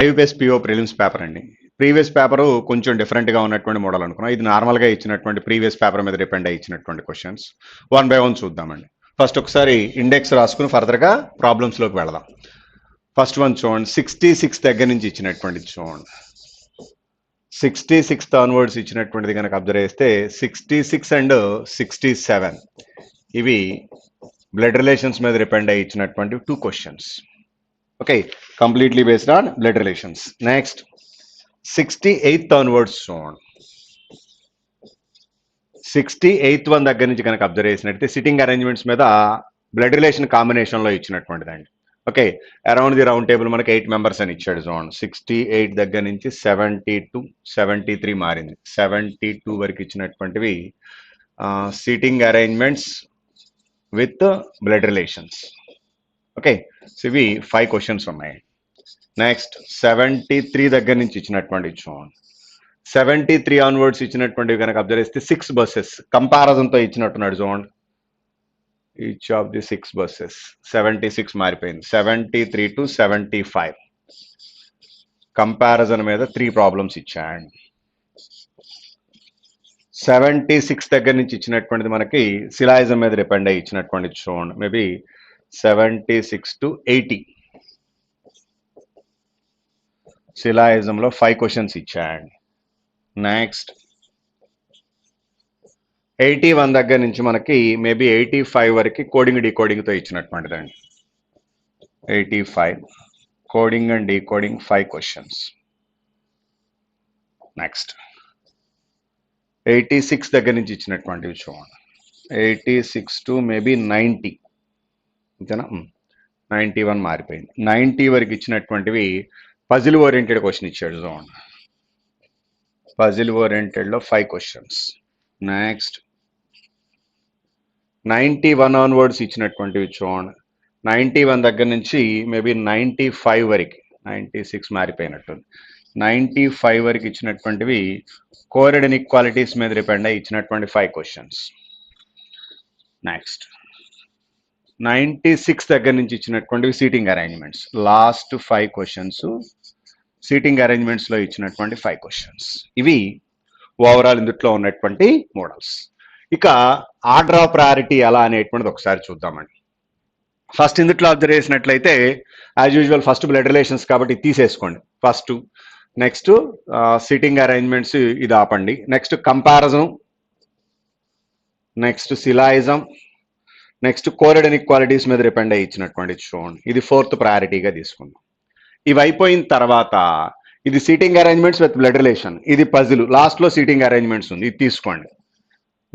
ఐయూపీఎస్ PO prelims paper అండి. Previous paper కొంచెం డిఫరెంట్గా ఉన్నటువంటి మోడల్ అనుకున్నాం. ఇది నార్మల్గా ఇచ్చినటువంటి ప్రీవియస్ పేపర్ మీద డిపెండ్ అయ్యి ఇచ్చినటువంటి క్వశ్చన్స్. 1 by 1 చూద్దామండి. ఫస్ట్ ఒకసారి ఇండెక్స్ రాసుకుని ఫర్దర్గా ప్రాబ్లమ్స్లోకి వెళదాం. ఫస్ట్ వన్ చూడండి, 66 దగ్గర నుంచి ఇచ్చినటువంటిది చూడండి. 66 ఆన్వర్డ్స్ ఇచ్చినటువంటిది కనుక అబ్జర్వ్ చేస్తే 66 అండ్ 67 ఇవి బ్లడ్ రిలేషన్స్ మీద డిపెండ్ అయ్యి ఇచ్చినటువంటి 2 questions. Okay, completely based on blood relations. Next 68th onwards చూడండి. 68th వన్ దగ్గర నుంచి కనుక అబ్జర్వ్ చేసినట్టయితే సిట్టింగ్ అరేంజ్మెంట్స్ మీద బ్లడ్ రిలేషన్ కాంబినేషన్లో ఇచ్చినటువంటిదండి. Okay, around the round table మనకి 8 మెంబర్స్ అని ఇచ్చాడు చూడండి. 68 దగ్గర నుంచి 72, 73 మారింది. 72 వరకు ఇచ్చినటువంటివి sitting arrangements with blood relations. Okay, so ఇవి 5 క్వశ్చన్స్ ఉన్నాయి. నెక్స్ట్ 73 దగ్గర నుంచి ఇచ్చినటువంటి చూడండి. 73 ఆన్వర్డ్స్ ఇచ్చినటువంటివి కనుక అబ్జర్వ్ చేస్తే 6 బస్సెస్ కంపారిజన్తో ఇచ్చినట్టున్నాడు చూడండి. ఈచ్ ఆఫ్ ది 6 బస్సెస్ 76 మారిపోయింది. 73 to 75 కంపారిజన్ మీద 3 ప్రాబ్లమ్స్ ఇచ్చాడు. 76 దగ్గర నుంచి ఇచ్చినటువంటిది మనకి సిలాయిజం మీద డిపెండ్ అయ్యి ఇచ్చినటువంటిది చూడండి. మేబీ 76 to 80 సిలాయిజంలో 5 క్వశ్చన్స్ ఇచ్చాడు. నెక్స్ట్ 81 దగ్గర నుంచి మనకి మేబీ 85 వరకు కోడింగ్ డీకోడింగ్తో ఇచ్చినటువంటిదండి. 85 coding and decoding 5 questions. Next 86 దగ్గర నుంచి ఇచ్చినటువంటివి చూడండి. 86 to మేబీ 90 అంతేనా, 91 మారిపోయింది. 90 వరకు ఇచ్చినటువంటివి పజిల్ ఓరియంటెడ్ క్వశ్చన్ ఇచ్చాడు చూడండి. పజిల్ ఓరియంటెడ్లో 5 క్వశ్చన్స్. నెక్స్ట్ 91 ఆన్వర్డ్స్ ఇచ్చినటువంటివి చూడండి. 91 దగ్గర నుంచి మేబీ 95 వరకు, 96 మారిపోయినట్టుంది. 95 వరకు ఇచ్చినటువంటివి కోరెడ్ ఇన్ఈక్వాలిటీస్ మీద డిపెండ్ అయ్యి ఇచ్చినటువంటి 5 క్వశ్చన్స్. నెక్స్ట్ 96 దగ్గర నుంచి ఇచ్చినటువంటివి seating arrangements. Last 5 questions seating అరేంజ్మెంట్స్లో ఇచ్చినటువంటి 5 క్వశ్చన్స్. ఇవి ఓవరాల్ ఇందుట్లో ఉన్నటువంటి మోడల్స్. ఇక ఆర్డర్ ఆఫ్ ప్రయారిటీ ఎలా అనేటువంటిది ఒకసారి చూద్దామండి. ఫస్ట్ ఇందుట్లో అబ్జర్వ్ చేసినట్లయితే as usual first blood relations కాబట్టి తీసేసుకోండి ఫస్ట్. నెక్స్ట్ సిట్టింగ్ అరేంజ్మెంట్స్ ఇది ఆపండి. Next comparison, next syllogism, next coded inequalities మీద డిపెండ్ అయ్యి ఇచ్చినటువంటి చూడండి. ఇది 4th ప్రయారిటీగా తీసుకుందాం. ఇవి అయిపోయిన తర్వాత ఇది seating arrangements with blood relation, ఇది పజిల్, లాస్ట్లో సీటింగ్ అరేంజ్మెంట్స్ ఉంది, ఇది తీసుకోండి.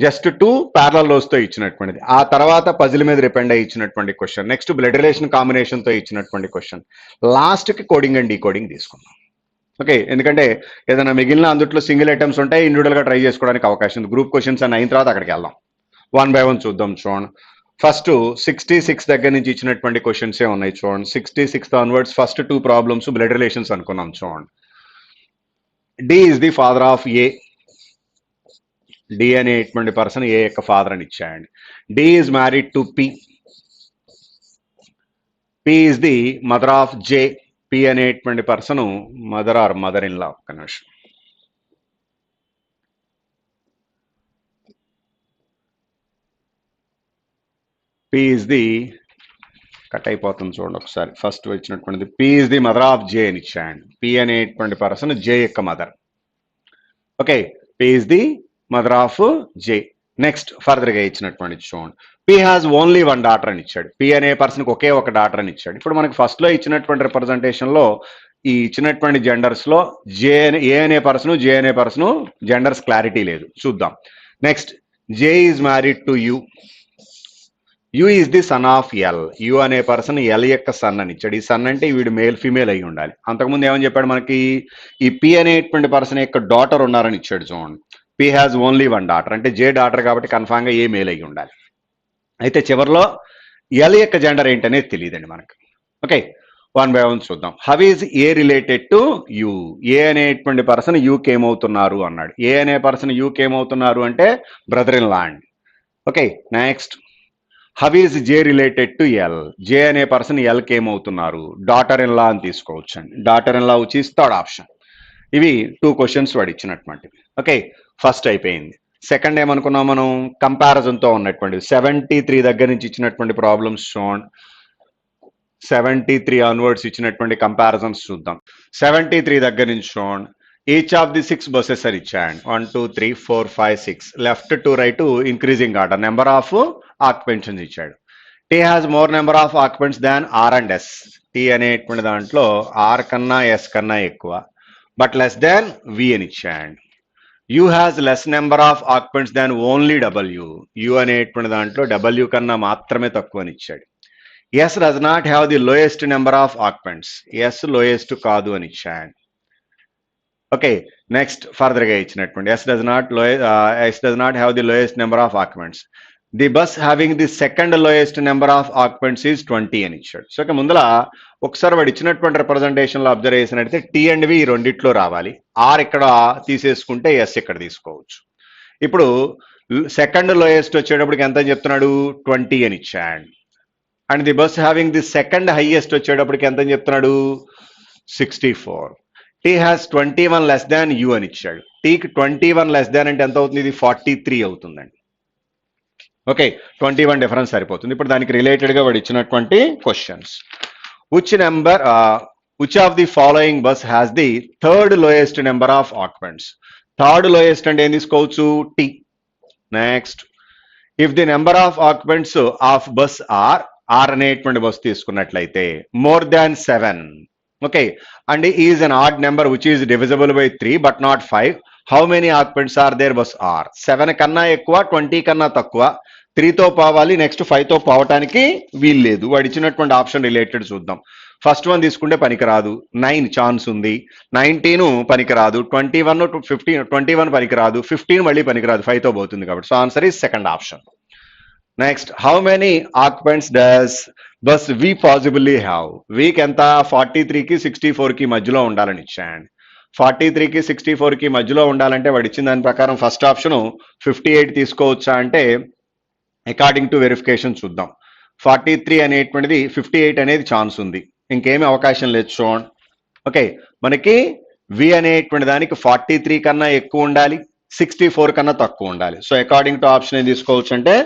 జస్ట్ 2 ప్యారలల్ రోస్తో ఇచ్చినటువంటిది. ఆ తర్వాత పజిల్ మీద డిపెండ్ అయ్యి ఇచ్చినటువంటి క్వశ్చన్. నెక్స్ట్ బ్లడ్ రిలేషన్ కాంబినేషన్తో ఇచ్చినటువంటి క్వశ్చన్. లాస్ట్కి కోడింగ్ అండ్ డీకోడింగ్ తీసుకుందాం. ఓకే, ఎందుకంటే ఏదైనా మిగిలిన అందుట్లో సింగిల్ ఐటమ్స్ ఉంటాయి, ఇండివిజువల్గా ట్రై చేసుకోవడానికి అవకాశం ఉంది. గ్రూప్ క్వశ్చన్స్ అని అయిన తర్వాత అక్కడికి వెళ్దాం. 1 by 1 చూద్దాం చూడండి. ఫస్ట్ 66 దగ్గర నుంచి ఇచ్చినటువంటి క్వశ్చన్సే ఉన్నాయి చూడండి. 66 onwards first 2 problems blood relations అనుకున్నాం చూడండి. D is the father of A. D అనేటువంటి పర్సన్ ఏ యొక్క ఫాదర్ అని ఇచ్చాయండి. D is married to P. P is the mother of J. P అనేటువంటి person mother or mother in law. ఒక్క నిమిషం. P is the cut అయిపోతుంది చూడండి ఒకసారి. ఫస్ట్ వచ్చినటువంటిది P is the mother of J అని ఇచ్చాయండి. పి అనేటువంటి పర్సన్ జే యొక్క mother. Okay, P is the mother of J. Next ఫర్దర్గా ఇచ్చినటువంటి చూడండి. పి హ్యాజ్ ఓన్లీ 1 డాటర్ అని ఇచ్చాడు. పి అనే పర్సన్కి ఒకే ఒక డాటర్ అని ఇచ్చాడు. ఇప్పుడు మనకి ఫస్ట్లో ఇచ్చినటువంటి రిప్రజెంటేషన్లో ఈ ఇచ్చినటువంటి జెండర్స్లో ఏ అనే పర్సన్ జే అనే పర్సన్ జెండర్స్ క్లారిటీ లేదు, చూద్దాం. Next J is married to you. You is the son of L. You అనే పర్సన్ ఎల్ యొక్క సన్ అని ఇచ్చాడు. ఈ సన్ అంటే వీడు మేల్ ఫీమేల్ అయి ఉండాలి. అంతకుముందు ఏమని చెప్పాడు మనకి, ఈ పి అనేటువంటి పర్సన్ యొక్క డాటర్ ఉన్నారని ఇచ్చాడు చూడండి. పి హ్యాజ్ ఓన్లీ 1 డాటర్ అంటే జే డాటర్ కాబట్టి కన్ఫామ్గా ఏ మేల్ అయి ఉండాలి. అయితే చివరిలో ఎల్ యొక్క జెండర్ ఏంటనేది తెలియదండి మనకి. ఓకే, 1 by 1 చూద్దాం. How is A related to U. A అనేటువంటి పర్సన్ యూకి ఏమవుతున్నారు అన్నాడు. ఏ అనే పర్సన్ యూకి ఏమవుతున్నారు అంటే బ్రదర్ ఇన్ లా అండి. Okay, next how is J related to L? J అనే పర్సన్ ఎల్కి ఏమవుతున్నారు? డాటర్ ఇన్ లా అని తీసుకోవచ్చు అండి. డాటర్ ఇన్ లా వచ్చి థర్డ్ ఆప్షన్. ఇవి 2 క్వశ్చన్స్ వాడు ఇచ్చినటువంటివి. ఓకే, ఫస్ట్ అయిపోయింది. సెకండ్ ఏమనుకున్నాం మనం? కంపారిజన్తో ఉన్నటువంటి 73 దగ్గర నుంచి ఇచ్చినటువంటి ప్రాబ్లమ్స్ చూడండి. 73 ఆన్వర్డ్స్ ఇచ్చినటువంటి కంపారిజన్స్ చూద్దాం. 73 దగ్గర నుంచి చూడండి. ఈచ్ ఆఫ్ ది 6 బస్సెస్ అని ఇచ్చాడు. 1 2 3 4 5 6 left to right increasing order number of occupants ఇచ్చాడు. T has more number of occupants than R and S. T అనేటువంటి దాంట్లో ఆర్ కన్నా ఎస్ కన్నా ఎక్కువ, బట్ లెస్ దాన్ వి అని ఇచ్చాడు. U has less number of occupants than only W. U అనేటువంటి దాంట్లో డబ్ల్యూ కన్నా మాత్రమే తక్కువ అని ఇచ్చాడు. S does not have the lowest number of occupants. S lowest కాదు అని ఇచ్చాడు. ఓకే, నెక్స్ట్ ఫర్దర్గా ఇచ్చినటువంటి S does not have the lowest number of occupants. The bus having the second lowest number of occupants is 20 అని ఇచ్చాడు. So ఇక ముందల ఒకసారి వాడు ఇచ్చినటువంటి రిప్రజెంటేషన్లో అబ్జర్వ్ చేసినట్టయితే టీ అండ్ వి ఈ రెండిట్లో రావాలి. ఆర్ ఇక్కడ తీసేసుకుంటే ఎస్ ఇక్కడ తీసుకోవచ్చు. ఇప్పుడు సెకండ్ లోయెస్ట్ వచ్చేటప్పటికి ఎంత అని చెప్తున్నాడు? 20 అని ఇచ్చాడు. And the bus having the second highest వచ్చేటప్పటికి ఎంత అని చెప్తున్నాడు? 64. T has 21 less than U అని ఇచ్చాడు. టీకి 21 లెస్ దాన్ అంటే ఎంత అవుతుంది? ఇది 43 అవుతుందండి. ఓకే, 21 డిఫరెన్స్ సరిపోతుంది. ఇప్పుడు దానికి రిలేటెడ్గా వాడు ఇచ్చినటువంటి questions. Which of the following bus has the third lowest number of occupants? Third lowest అంటే ఏం తీసుకోవచ్చు? T. Next, if the number of occupants of bus R అనేటువంటి బస్ తీసుకున్నట్లయితే more than 7, okay, and is an odd number which is divisible by 3 but not 5, how many occupants are there bus R? 7 కన్నా ఎక్కువ, 20 కన్నా తక్కువ, 3తో పోవాలి, next 5తో పోవటానికి వీలు లేదు. వాడు ఇచ్చినటువంటి ఆప్షన్ రిలేటెడ్ చూద్దాం. ఫస్ట్ వన్ తీసుకుంటే పనికిరాదు, 9 ఛాన్స్ ఉంది. 19 పనికిరాదు, 21 15 21 పనికిరాదు, 15 మళ్ళీ పనికిరాదు, 5తో పోతుంది కాబట్టి. So answer is second option. Next, how many occupants does bus V possibly have? వీక్ ఎంత? 43కి 64కి మధ్యలో ఉండాలని ఇచ్చాను. 43కి 64కి మధ్యలో ఉండాలంటే వాడు ఇచ్చిన దాని ప్రకారం ఫస్ట్ ఆప్షన్ 58 తీసుకోవచ్చా అంటే అకార్డింగ్ టు వెరిఫికేషన్ చూద్దాం. 43 అనేటువంటిది 58 అనేది ఛాన్స్ ఉంది, ఇంకేమీ అవకాశం లేదు చూడండి. ఓకే, మనకి వి అనేటువంటి దానికి 43 కన్నా ఎక్కువ ఉండాలి, 64 కన్నా తక్కువ ఉండాలి. సో అకార్డింగ్ టు ఆప్షన్ ఏం తీసుకోవచ్చు అంటే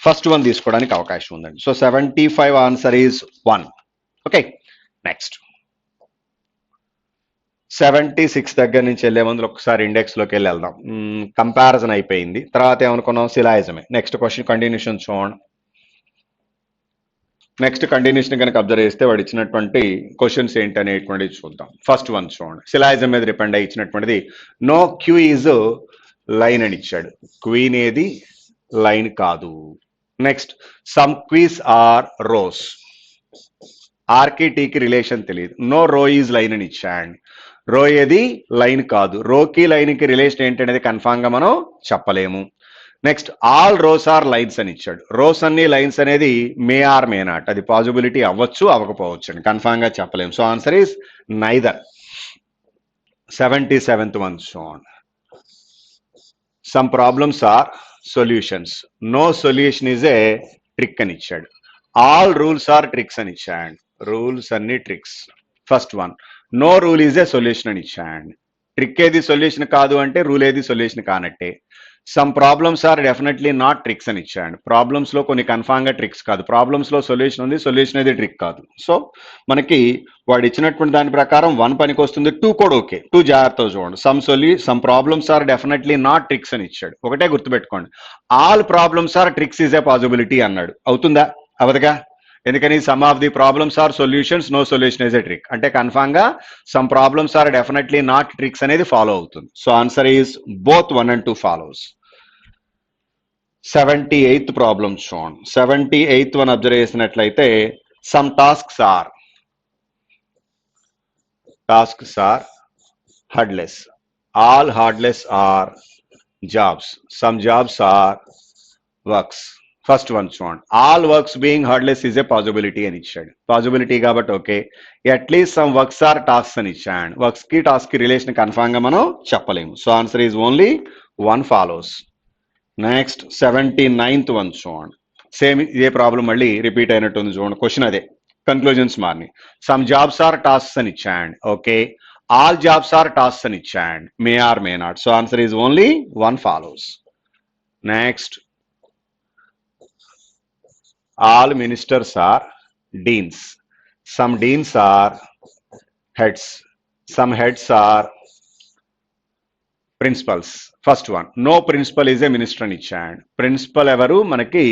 ఫస్ట్ వన్ తీసుకోవడానికి అవకాశం ఉందండి. So 75 answer is 1. Okay, next 76 దగ్గర నుంచి వెళ్ళే ముందు ఒకసారి ఇండెక్స్లోకి వెళ్దాం. కంపారిజన్ అయిపోయింది, తర్వాత ఏమనుకున్నాం? సిలాయిజమే. నెక్స్ట్ క్వశ్చన్ కంటిన్యూషన్ చూడండి. నెక్స్ట్ కంటిన్యూషన్ కనుక అబ్జర్వ్ చేస్తే వాడు ఇచ్చినటువంటి క్వశ్చన్స్ ఏంటి అనేటువంటిది చూద్దాం. ఫస్ట్ వన్ చూడండి. సిలాయిజం మీద డిపెండ్ అయ్యి ఇచ్చినటువంటిది నో క్యూ ఈజ్ లైన్ అని ఇచ్చాడు. క్వీన్ ఏది లైన్ కాదు. Next, some queens are rows. ఆర్కి టీకి రిలేషన్ తెలియదు. నో రో ఈజ్ లైన్ అని ఇచ్చాడు. రో ఏది లైన్ కాదు. రోకి లైన్కి రిలేషన్ ఏంటనేది కన్ఫామ్ గా మనం చెప్పలేము. Next, all rows are lines అని ఇచ్చాడు. రోస్ అన్ని లైన్స్ అనేది మే ఆర్ మే నాట్, అది పాసిబిలిటీ అవ్వచ్చు అవ్వకపోవచ్చు అండి, కన్ఫామ్ గా చెప్పలేము. So answer is neither. 77th one చూడండి. Some problems are solutions. No solution is a trick అని ఇచ్చాడు. ఆల్ రూల్స్ ఆర్ ట్రిక్స్ అని ఇచ్చాడు. రూల్స్ అన్ని tricks. First one, no rule is a solution అని ఇచ్చాడు. ట్రిక్ ఏది సొల్యూషన్ కాదు అంటే రూల్ ఏది సొల్యూషన్ కానట్టే. Some problems are definitely not tricks అని ఇచ్చాడు. ప్రాబ్లమ్స్ లో కొన్ని కన్ఫామ్ గా ట్రిక్స్ కాదు, ప్రాబ్లమ్స్ లో సొల్యూషన్ ఉంది, సొల్యూషన్ అనేది ట్రిక్ కాదు. సో మనకి వాడు ఇచ్చినటువంటి దాని ప్రకారం 1 పనికి వస్తుంది, 2 కూడా ఓకే. 2 జాగ్రత్తగా చూడండి. Some problems are definitely not tricks అని ఇచ్చాడు. ఒకటే గుర్తుపెట్టుకోండి, all problems are tricks is a possibility అన్నాడు. అవుతుందా? అవదుగా. ఎందుకని? Some of the problems are solutions, no solution is a trick అంటే కన్ఫామ్ గా some problems are definitely not tricks అనేది ఫాలో అవుతుంది. So answer is both 1 and 2 follows. 78th problem చూడండి. 78th one observe చేసినట్లయితే some tasks are hurdles. All hurdles are jobs. Some jobs are works. First one చూడండి. All works being hurdles is a possibility అని ఇచ్చాడు. Possibility కాబట్టి okay. At least some works are tasks అని ఇచ్చాడు. Works కి task కి relation confirm గా మనం చెప్పలేము. So answer is only 1 follows. Next 79th one చూడండి. సేమ్ ఇదే ప్రాబ్లం మళ్ళీ రిపీట్ అయినట్టుంది చూడండి. క్వశ్చన్ అదే, కన్క్లూజన్స్ మారినాయి. సమ్ జాబ్స్ ఆర్ టాస్క్స్ అని ఇచ్చాండ్. Okay, all jobs are tasks అని ఇచ్చాండ్. May or may not. So answer is only one follows. Next, all ministers are deans. Some deans are heads. Some heads are principals. First one, no principal is a minister అని ఇచ్చాడు. Principal ఎవరు మనకి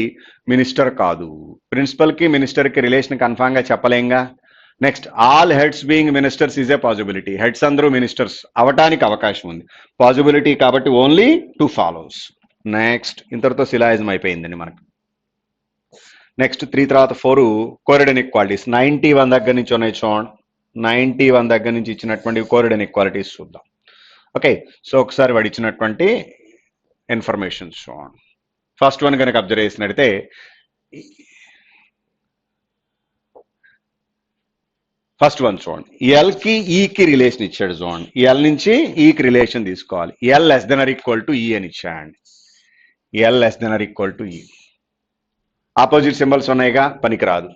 minister కాదు. Principal కి minister కి relation confirm గా చెప్పలేంగా. Next, all heads being ministers is a possibility. Heads అందరూ మినిస్టర్స్ అవటానికి అవకాశం ఉంది, పాసిబిలిటీ కాబట్టి ఓన్లీ 2 ఫాలోస్. నెక్స్ట్, ఇంతటితో సిలాయిజం అయిపోయిందండి మనకు. నెక్స్ట్ 3 తర్వాత 4 కోరిడ్ ఇన్ఈక్వాలిటీస్ 91 దగ్గర నుంచి ఉన్నాయి చూడండి. 91 దగ్గర నుంచి ఇచ్చినటువంటి కోరిడ్ ఇన్ఈక్వాలిటీస్ చూద్దాం. ఓకే, సో ఒకసారి వాడు ఇచ్చినటువంటి ఇన్ఫర్మేషన్ చూడండి. ఫస్ట్ వన్ కనుక అబ్జర్వ్ చేసినట్టయితే ఫస్ట్ వన్ చూడండి, ఎల్ కి ఈకి రిలేషన్ ఇచ్చాడు చూడండి. ఎల్ నుంచి ఈకి రిలేషన్ తీసుకోవాలి. L less than or equal to E అని ఇచ్చాడు. L less than or equal to E. Opposite symbols ఉన్నాయిగా, పనికిరాదు.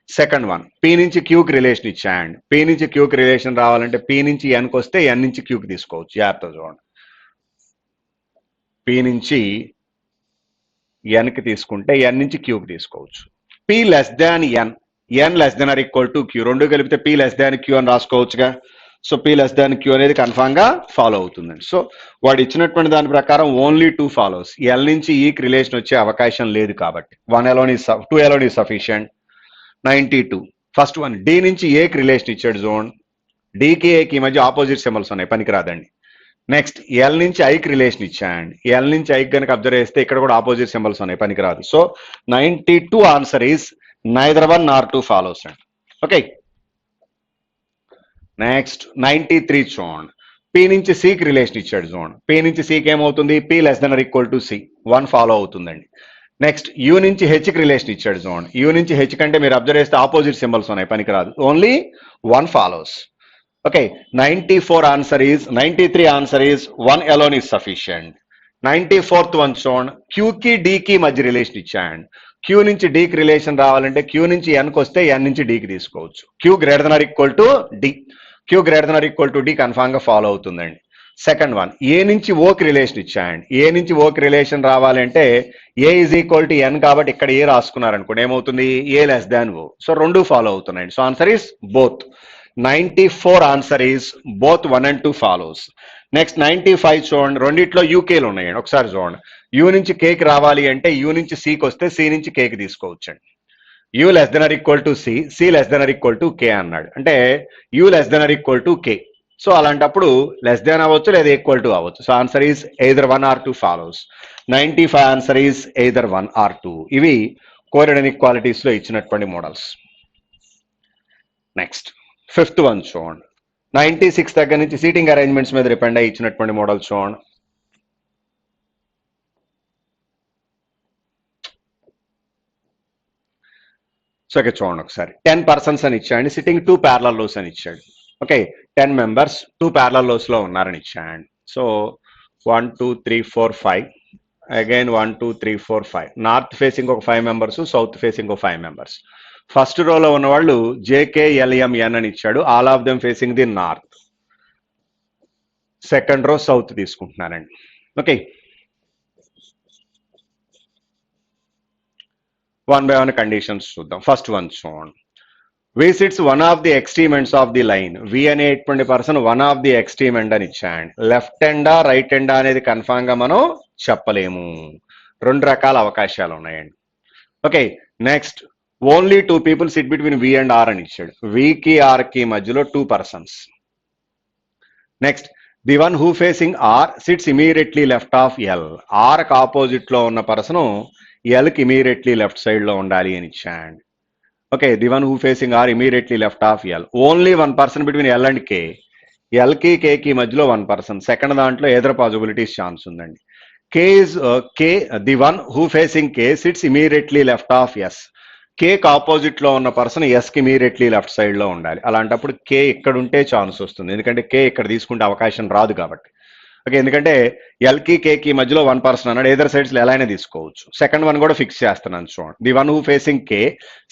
సెకండ్ వన్, పి నుంచి క్యూకి రిలేషన్ ఇచ్చాండ్. పి నుంచి క్యూకి రిలేషన్ రావాలంటే పి నుంచి ఎన్కి వస్తే ఎన్ నుంచి క్యూకి తీసుకోవచ్చు. జాగ్రత్త చూడండి, పి నుంచి ఎన్కి తీసుకుంటే ఎన్ నుంచి క్యూకి తీసుకోవచ్చు. P less than N, N less than or equal to Q. రెండు కలిపితే పి లెస్ దాన్ క్యూ అని రాసుకోవచ్చుగా. So P less than Q అనేది కన్ఫామ్ గా ఫాలో అవుతుందండి. సో వాడు ఇచ్చినటువంటి దాని ప్రకారం ఓన్లీ 2 ఫాలోస్. ఎల్ నుంచి ఈకి రిలేషన్ వచ్చే అవకాశం లేదు కాబట్టి 1 alone is 2 alone is sufficient. 92. First one, D నుంచి ఏకి రిలేషన్ ఇచ్చాడు జోన్. డికి ఏకి మధ్య ఆపోజిట్ సింబల్స్ ఉన్నాయి, పనికిరాదండి. నెక్స్ట్, ఎల్ నుంచి ఐకి రిలేషన్ ఇచ్చాండి. ఎల్ నుంచి ఐకి కనుక అబ్జర్వ్ చేస్తే ఇక్కడ కూడా ఆపోజిట్ సింబల్స్ ఉన్నాయి, పనికిరాదు. So 92 answer is neither 1 nor 2 follows అండి. ఓకే, నెక్స్ట్ 93 చూడండి, పి నుంచి సికి రిలేషన్ ఇచ్చాడు చూడండి. పి నుంచి సికి ఏమవుతుంది, P less than or equal to C, 1 follow అవుతుందండి. నెక్స్ట్, యూ నుంచి హెచ్కి రిలేషన్ ఇచ్చాడు చూడండి. యూ నుంచి హెచ్ కంటే మీరు అబ్జర్వ్ చేస్తే ఆపోజిట్ సింబల్స్ ఉన్నాయి, పనికిరాదు. Only 1 follows. Okay, 93 answer is 1 alone is sufficient. 94th one చూడండి, క్యూకి డికి మధ్య రిలేషన్ ఇచ్చాడు. క్యూ నుంచి డికి రిలేషన్ రావాలంటే క్యూ నుంచి ఎన్కి వస్తే ఎన్ నుంచి డికి తీసుకోవచ్చు. Q greater than or equal to D, Q greater than or equal to D confirm గా ఫాలో అవుతుందండి. సెకండ్ వన్, ఏ నుంచి ఓకి రిలేషన్ ఇచ్చాయండి. ఏ నుంచి ఓకి రిలేషన్ రావాలంటే A is equal to N కాబట్టి ఇక్కడ ఏ రాసుకున్నారనుకోండి, ఏమవుతుంది, A less than O. So 2 follow అవుతున్నాయండి. So answer is both. 94 answer is both 1 and 2 follows. Next 95 చూడండి, రెండిట్లో యూకేలు ఉన్నాయండి. ఒకసారి చూడండి, యూ నుంచి కేకి రావాలి అంటే యూ నుంచి సికి వస్తే సి నుంచి కేకి తీసుకోవచ్చండి. U less than or equal to C, C less than or equal to K అన్నాడు అంటే U less than or equal to K. So అలాంటప్పుడు లెస్ దాన్ అవ్వచ్చు లేదా ఈక్వల్ టు అవ్వచ్చు. So answer is either 1 or 2 follows. 95 answer is either 1 or 2. ఇవి కోరిడ్ inequalities లో ఇచ్చినటువంటి models. Next 5th one చూడండి, 96 దగ్గర నుంచి సీటింగ్ అరేంజ్మెంట్స్ మీద డిపెండ్ అయ్యి ఇచ్చినటువంటి మోడల్ చూడండి. సో ఇక్కడ చూడండి ఒకసారి, 10 persons అని ఇచ్చాడు. సిట్టింగ్ 2 parallel rows అని ఇచ్చాడు. ఓకే, 10 members 2 parallel rows లో ఉన్నారని ఇచ్చాడు. So 1 2 3 4 5 again 1 2 3 4 5. నార్త్ ఫేసింగ్ ఒక 5 members, సౌత్ ఫేసింగ్ ఒక 5 members. ఫస్ట్ రోలో ఉన్న వాళ్ళు JKLMN అని ఇచ్చాడు. All of them facing the north. Second row south తీసుకుంటున్నారండి. ఓకే, 1 by 1 కండిషన్స్ చూద్దాం. ఫస్ట్ వన్ చూడండి, V sits one of the extreme ends of the line. V అనేటువంటి person one of the extreme end అని ఇచ్చాడు. Left ఎండా right ఎండా అనేది confirm గా మనం చెప్పలేము, 2 రకాల అవకాశాలు ఉన్నాయండి. Okay, next, only 2 people sit between V and R అని ఇచ్చాడు. వికి ఆర్కి మధ్యలో 2 persons. Next, the one who facing R sits immediately left of L. ఆర్కి ఆపోజిట్ లో ఉన్న పర్సన్ ఎల్కి ఇమీడియట్లీ లెఫ్ట్ సైడ్ లో ఉండాలి అని ఇచ్చాడు. Okay, the one who facing R immediately left of L. Only 1 person between L and K. ఎల్కి కేకి మధ్యలో 1 person. సెకండ్ దాంట్లో ఎదర్ పాసిబిలిటీస్ ఛాన్స్ ఉందండి. K is K, the one who facing K sits immediately left of S. కేకి opposite లో ఉన్న person ఎస్కి immediately left side లో ఉండాలి. అలాంటప్పుడు కే ఇక్కడ ఉంటే ఛాన్స్ వస్తుంది, ఎందుకంటే కే ఇక్కడ తీసుకుంటే అవకాశం రాదు కాబట్టి. ఓకే, ఎందుకంటే ఎల్కి కేకి మధ్యలో 1 పర్సన్ అన్నాడు, ఎదర్ సైడ్స్ ఎలా అయినా తీసుకోవచ్చు. సెకండ్ వన్ కూడా ఫిక్స్ చేస్తున్నాను చూడండి. The one who facing K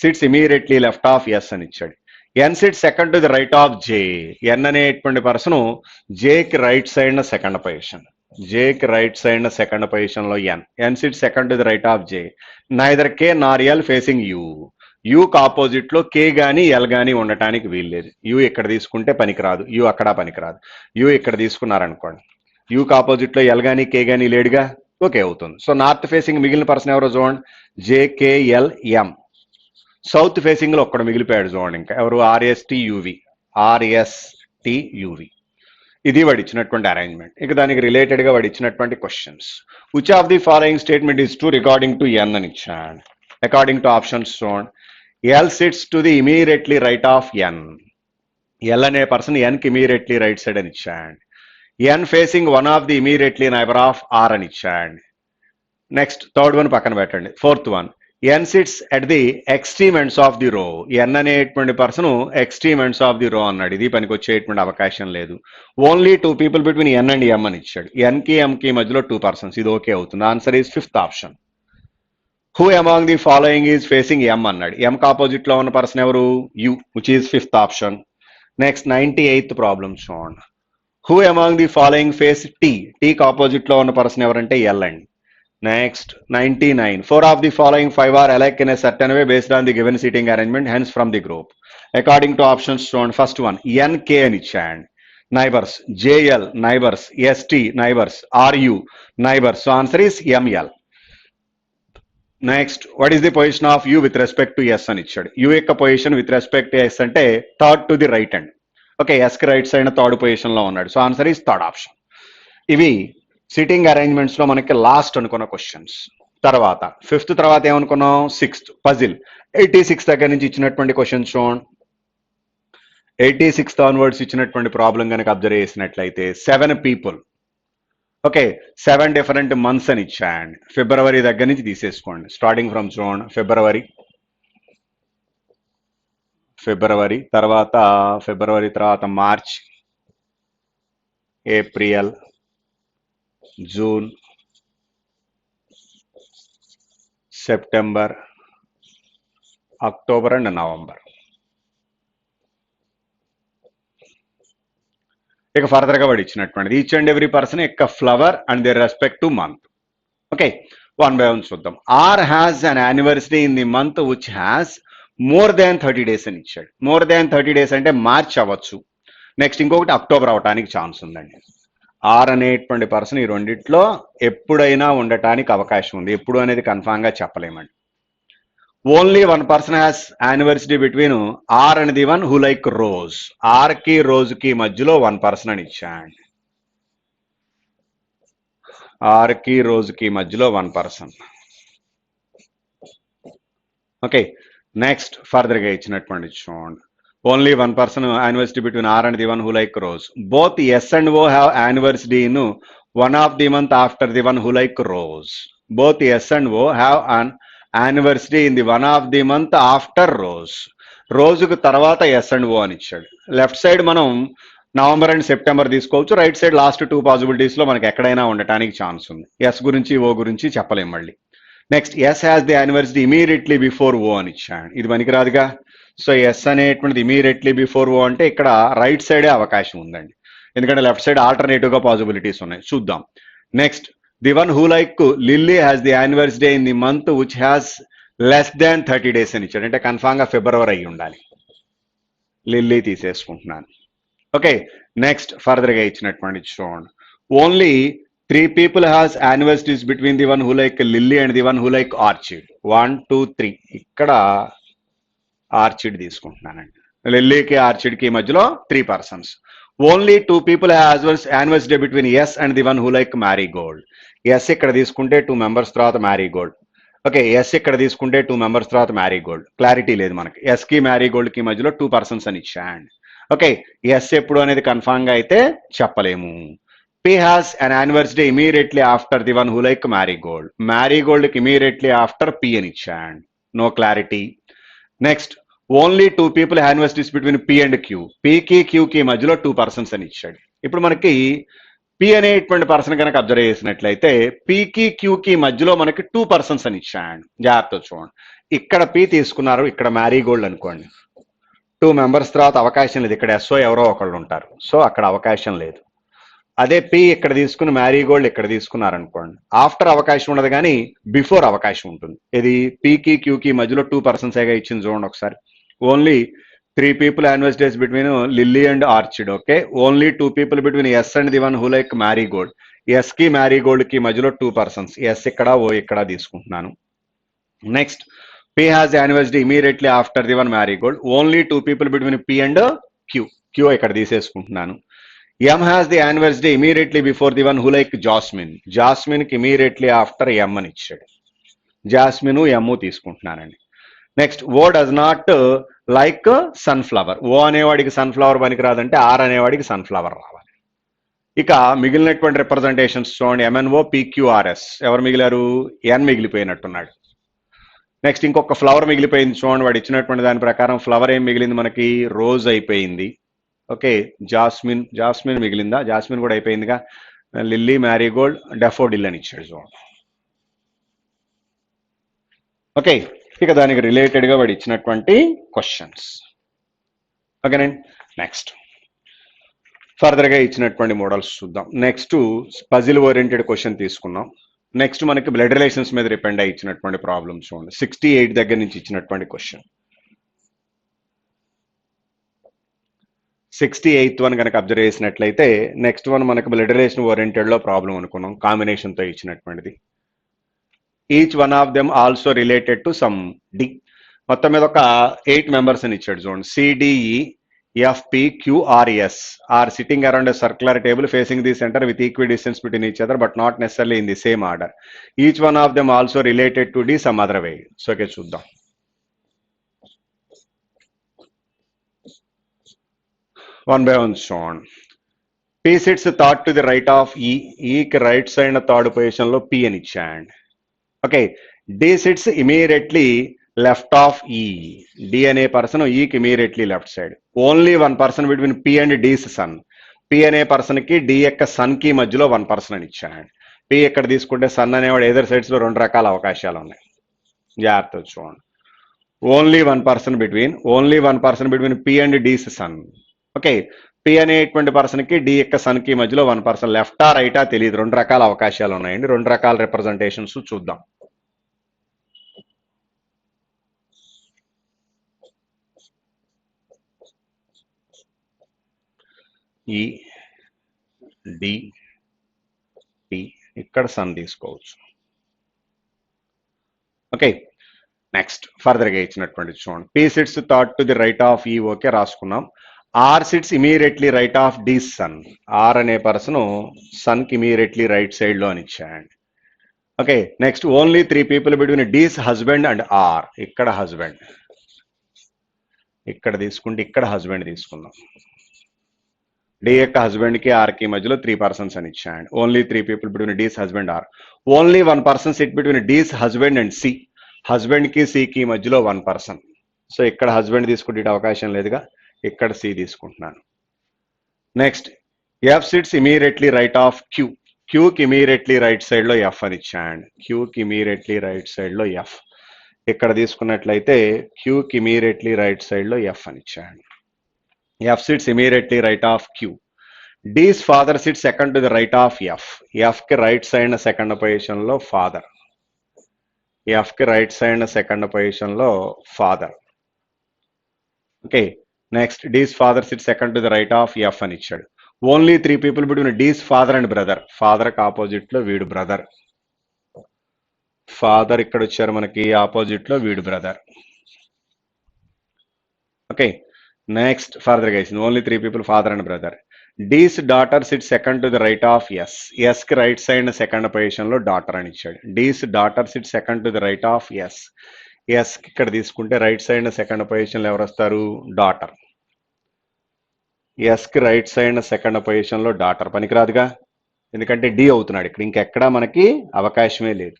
sits immediately left of S అని ఇచ్చాడు. N sit second to the right of J. N అనేటువంటి పర్సన్ జేకి రైట్ సైడ్ సెకండ్ పొజిషన్, జేకి రైట్ సైడ్ సెకండ్ పొజిషన్ లో N sit second to the right of J. Neither K nor L facing U. యూకి ఆపోజిట్ లో K గానీ L గానీ ఉండటానికి వీల్లేదు. యూ ఇక్కడ తీసుకుంటే పనికిరాదు, యూ అక్కడ పనికిరాదు. యూ ఇక్కడ తీసుకున్నారనుకోండి, యూకి ఆపోజిట్ లో ఎల్ గానీ కే గానీ లేడుగా, ఓకే అవుతుంది. సో నార్త్ ఫేసింగ్ మిగిలిన పర్సన్ ఎవరో చూడండి, జేకేఎల్ఎం. సౌత్ ఫేసింగ్ లో ఒక్కడు మిగిలిపోయాడు చూడండి, ఇంకా ఎవరు, ఆర్ఎస్టియువి. ఆర్ఎస్టియువి. ఇది వాడు ఇచ్చినటువంటి అరేంజ్మెంట్. ఇక దానికి రిలేటెడ్ గా వాడు ఇచ్చినటువంటి questions. Which of the following statement is true according to N అని ఇచ్చాడు. అకార్డింగ్ టు ఆప్షన్స్ చూడండి. L sits to the immediately right of N. L అనే పర్సన్ ఎన్ కి ఇమీడియట్లీ రైట్ సైడ్ అని ఇచ్చాడు. N facing one of the immediately neighbour of R అని ఇచ్చాడు. Next third one పక్కన పెట్టండి. Fourth one, N sits at the extreme ends of the row. N అనేటువంటి person extreme ends of the row అన్నాడు. ఇది పనికి వచ్చేటువంటి అవకాశం లేదు. Only 2 people between N and M అని ఇచ్చాడు. ఎన్ కి ఎం కి మధ్యలో 2 persons. ఇది ఓకే అవుతుంది. Answer is fifth option. Who among the following is facing M అన్నాడు. ఎం కి ఆపోజిట్ లో ఉన్న పర్సన్ ఎవరు, U, which is fifth option. Next 98th problem చూడండి. Who among the following face T. టీకి ఆపోజిట్ లో ఉన్న పర్సన్ ఎవరంటే ఎల్ అండి. Next, 99. 4 of the following 5 are alike in a certain way based on the given seating arrangement, hence from the group. According to options shown, first one, NK and Chan. Neighbors, JL, neighbors, ST, neighbors, RU, neighbors. So answer is ML. Next, what is the position of U with respect to S and Chad? U యొక్క position with respect to S అంటే third to the right hand. Okay, S కి right side third position లో ఉన్నాడు. So answer is third option. ఇవి sitting arrangements లో మనకి last అనుకున్న questions. తర్వాత ఫిఫ్త్ తర్వాత ఏమనుకున్నాం, సిక్స్త్ పజిల్. 86 దగ్గర నుంచి ఇచ్చినటువంటి క్వశ్చన్స్ చూడండి. 86 ఆన్వర్డ్స్ ఇచ్చినటువంటి ప్రాబ్లం కనుక అబ్జర్వ్ చేసినట్లయితే 7 people. ఓకే, 7 డిఫరెంట్ మంత్స్ అని ఇచ్చాయండి. ఫిబ్రవరి దగ్గర నుంచి తీసేసుకోండి. స్టార్టింగ్ ఫ్రమ్ చూడండి, ఫిబ్రవరి తర్వాత March, April, June, September, October and November. ఇక ఫర్దర్ గా వాడు ఇచ్చినటువంటిది ఈచ్ అండ్ ఎవ్రీ పర్సన్ యొక్క flower and their respect to month. Okay, 1 by 1 చూద్దాం. R has an anniversary in the month which has more than 30 days అని ఇచ్చాడు. More than 30 days అంటే March అవ్వచ్చు. నెక్స్ట్ ఇంకొకటి అక్టోబర్ అవటానికి ఛాన్స్ ఉందండి. R అనేటువంటి పర్సన్ ఈ రెండిట్లో ఎప్పుడైనా ఉండటానికి అవకాశం ఉంది. ఎప్పుడు అనేది కన్ఫామ్ గా చెప్పలేమండి. Only 1 person has anniversary between R and the one who like rose. R కి రోజ్ కి మధ్యలో 1 person అని ఇచ్చాండి. ఆర్ కి రోజ్ కి మధ్యలో 1 person. ఓకే, నెక్స్ట్ ఫర్దర్ గా ఇచ్చినటువంటి చూడండి. Only 1 person anniversary between R and the one who like Rose. Both S and O have anniversary in one of the month after the one who like Rose. Both S and O have an anniversary in the one of the month after Rose. రోజుకు తర్వాత S and O అని ఇచ్చాడు. Left side మనం November and September తీసుకోవచ్చు. Right side last 2 possibilities లో మనకి ఎక్కడైనా ఉండటానికి ఛాన్స్ ఉంది. ఎస్ గురించి ఓ గురించి చెప్పలేం మళ్ళీ. Next S has the anniversary immediately before O అని ఇచ్చాడు. ఇది పనికిరాదుగా. సో ఎస్ అనేటువంటిది ఇమీడియట్లీ బిఫోర్ ఓ అంటే ఇక్కడ రైట్ సైడే అవకాశం ఉందండి. ఎందుకంటే లెఫ్ట్ సైడ్ ఆల్టర్నేటివ్ గా పాసిబిలిటీస్ ఉన్నాయి. చూద్దాం. Next, the one who like lily has the anniversary in the month which has less than 30 days అని ఇచ్చాడు. అంటే కన్ఫామ్ గా ఫిబ్రవరి అయి ఉండాలి. లిల్లీ తీసేసుకుంటున్నాను. ఓకే, నెక్స్ట్ ఫర్దర్ గా ఇచ్చినటువంటి చూడండి. Only 3 people has anniversaries between the one who like lily and the one who like orchid. 1, 2, 3. ఇక్కడ ఆర్చిడ్ తీసుకుంటున్నానండి. లిల్లీకి ఆర్చిడ్కి మధ్యలో 3 persons. Only 2 people has anniversary between S and the one who like marigold. S ఇక్కడ తీసుకుంటే 2 members తర్వాత Marie Gold. Okay, yes ఇక్కడ తీసుకుంటే 2 members తర్వాత Marie Gold. Clarity లేదు మనకి. ఎస్ కి మ్యారీగోల్డ్ కి మధ్యలో 2 persons అని ఇచ్చాండి. ఓకే, ఎస్ ఎప్పుడు అనేది కన్ఫామ్ గా అయితే చెప్పలేము. P has an anniversary immediately after the one who like marigold. Marigold కి ఇమీడియట్లీ ఆఫ్టర్ పి అని ఇచ్చాండి. No clarity. Next, only 2 people anniversaries between P and Q. పీకి క్యూకి మధ్యలో 2 persons అని ఇచ్చాడు. ఇప్పుడు మనకి పి అనేటువంటి పర్సన్ కనుక అబ్జర్వ్ చేసినట్లయితే పికి క్యూకి మధ్యలో మనకి 2 పర్సన్స్ అని ఇచ్చాడు. జాగ్రత్త చూడండి, ఇక్కడ పి తీసుకున్నారు, ఇక్కడ మ్యారీగోల్డ్ అనుకోండి, 2 మెంబర్స్ తర్వాత అవకాశం లేదు, ఇక్కడ ఎస్ఓ ఎవరో ఒకళ్ళు ఉంటారు, సో అక్కడ అవకాశం లేదు. అదే పి ఇక్కడ తీసుకుని మ్యారీగోల్డ్ ఇక్కడ తీసుకున్నారనుకోండి, ఆఫ్టర్ అవకాశం ఉండదు కానీ బిఫోర్ అవకాశం ఉంటుంది. ఇది పీకి క్యూకి మధ్యలో 2 పర్సన్స్ ఏగా ఇచ్చింది చూడండి ఒకసారి. Only 3 people anniversary days between Lily and Orchid. Okay, only 2 people between S and the one who like Marigold. S కి మ్యారీగోల్డ్ కి మధ్యలో 2 persons. S ఇక్కడ ఓ ఇక్కడ తీసుకుంటున్నాను. Next P has the anniversary immediately after the one Marigold. Only 2 people between P and Q. Q ఇక్కడ తీసేసుకుంటున్నాను. M has the anniversary immediately before the one who like Jasmine. Jasmine కి immediately after M అని ఇచ్చాడు. Jasmine M తీసుకుంటున్నానండి. Next O does not like sunflower. O అనేవాడికి sunflower పనికిరాదంటే R అనేవాడికి sunflower రావాలి. ఇక మిగిలినటువంటి రిప్రజెంటేషన్స్ చూడండి, ఎంఎన్ఓ పిక్యూఆర్ఎస్ ఎవరు మిగిలారు? ఎన్ మిగిలిపోయినట్టున్నాడు. నెక్స్ట్ ఇంకొక ఫ్లవర్ మిగిలిపోయింది చూడండి, వాడు ఇచ్చినటువంటి దాని ప్రకారం ఫ్లవర్ ఏం మిగిలింది మనకి? రోజ్ అయిపోయింది. Okay, jasmine మిగిలిందా? జాస్మిన్ కూడా అయిపోయిందిగా. లిల్లీ, మ్యారీగోల్డ్, డెఫోడిల్ అని ఇచ్చాడు చూడండి. ఓకే, ఇక దానికి రిలేటెడ్గా వాడు ఇచ్చినటువంటి క్వశ్చన్స్. ఓకేనండి, నెక్స్ట్ ఫర్దర్గా ఇచ్చినటువంటి మోడల్స్ చూద్దాం. నెక్స్ట్ పజిల్ ఓరియంటెడ్ క్వశ్చన్ తీసుకున్నాం. నెక్స్ట్ మనకి బ్లడ్ రిలేషన్స్ మీద డిపెండ్ అయ్యి ఇచ్చినటువంటి ప్రాబ్లమ్స్ చూడండి. 68 దగ్గర నుంచి ఇచ్చినటువంటి క్వశ్చన్. 68th వన్ కనుక అబ్జర్వ్ చేసినట్లయితే నెక్స్ట్ వన్ మనకి బ్లడ్ రిలేషన్ ఓరియంటెడ్లో ప్రాబ్లం అనుకున్నాం, కాంబినేషన్తో ఇచ్చినటువంటిది. Each one of them also related to some D. మొత్తం మీద ఒక 8 మెంబర్స్ అని ఇచ్చాడు చూడండి. C D E F P Q R S are sitting around a circular table facing the centre with equal distance between each other but not necessarily in the same order. Each one of them also related to D some other way. So okay, చూద్దాం. One by one చూడండి. P sits third to the right of E. ఈకి right side third position లో P అని ఇచ్చాడు. Okay, D sits immediately left of E. D అనే person ఈకి immediately left side. Only 1 person between P and D's son. P అనే person కి D యొక్క son కి మధ్యలో 1 పర్సన్ అని ఇచ్చాడు. పి ఎక్కడ తీసుకుంటే సన్ అనేవాడు ఎదర్ సైడ్స్ లో 2 రకాల అవకాశాలు ఉన్నాయి, జాగ్రత్త చూడండి. Only 1 person between P and D's son. Okay, P అనేటువంటి పర్సన్ కి డి యొక్క సన్ కి మధ్యలో 1 పర్సన్. లెఫ్టా రైటా తెలియదు, 2 రకాల అవకాశాలు ఉన్నాయండి. 2 రకాల రిప్రజెంటేషన్స్ చూద్దాం. ఈ డి పి ఇక్కడ సన్ తీసుకోవచ్చు. ఓకే, నెక్స్ట్ ఫర్దర్గా ఇచ్చినటువంటి చూడండి. P sits third to the right of E. Okay, రాసుకున్నాం. R sits immediately right of D son. R అనే పర్సన్ సన్ కి ఇమీడియట్లీ రైట్ సైడ్ లో అని ఇచ్చాడు. Okay, next only 3 people between D's husband and R. ఇక్కడ husband, ఇక్కడ తీసుకుంటే ఇక్కడ హస్బెండ్ తీసుకుందాం. డి యొక్క హస్బెండ్ కి ఆర్ కి మధ్యలో 3 persons అని ఇచ్చాడు. Only 3 people between D's husband R. Only 1 person sit between D's husband and C. Husband కి సి కి మధ్యలో 1 person. సో ఇక్కడ హస్బెండ్ తీసుకుంటే అవకాశం లేదుగా, ఇక్కడ సి తీసుకుంటున్నాను. Next F sits immediately right of Q. క్యూకి ఇమీడియట్లీ రైట్ సైడ్ లో ఎఫ్ అని ఇచ్చాడు. క్యూకి ఇమీడియట్లీ రైట్ సైడ్ లో ఎఫ్. ఇక్కడ తీసుకున్నట్లయితే క్యూకి ఇమీడియట్లీ రైట్ సైడ్ లో ఎఫ్ అని ఇచ్చాడు. F sits immediately right of Q. D's father sit second to the right of F. F కి రైట్ సైడ్ సెకండ్ పొజిషన్ లో ఫాదర్. ఎఫ్ కి రైట్ సైడ్ సెకండ్ పొజిషన్ లో father. Okay, next D's father sit second to the right of F అని ఇచ్చాడు. Only 3 people between D's father and brother. Father కి opposite లో వీడు brother. Father ఇక్కడ వచ్చారు మనకి, ఆపోజిట్ లో వీడు బ్రదర్. ఓకే, నెక్స్ట్ ఫర్దర్ గా ఇచ్చింది only 3 people father and brother. D's daughter sit second to the right of S. S కి రైట్ సైడ్ సెకండ్ పొజిషన్ లో డాటర్ అని ఇచ్చాడు. D's daughter sit second to the right of S. S ఇక్కడ తీసుకుంటే right side second position లో ఎవరు వస్తారు? Daughter. S కి రైట్ సైడ్ సెకండ్ పొజిషన్ లో డాటర్ పనికిరాదుగా, ఎందుకంటే డి అవుతున్నాడు ఇక్కడ. ఇంకెక్కడా మనకి అవకాశమే లేదు.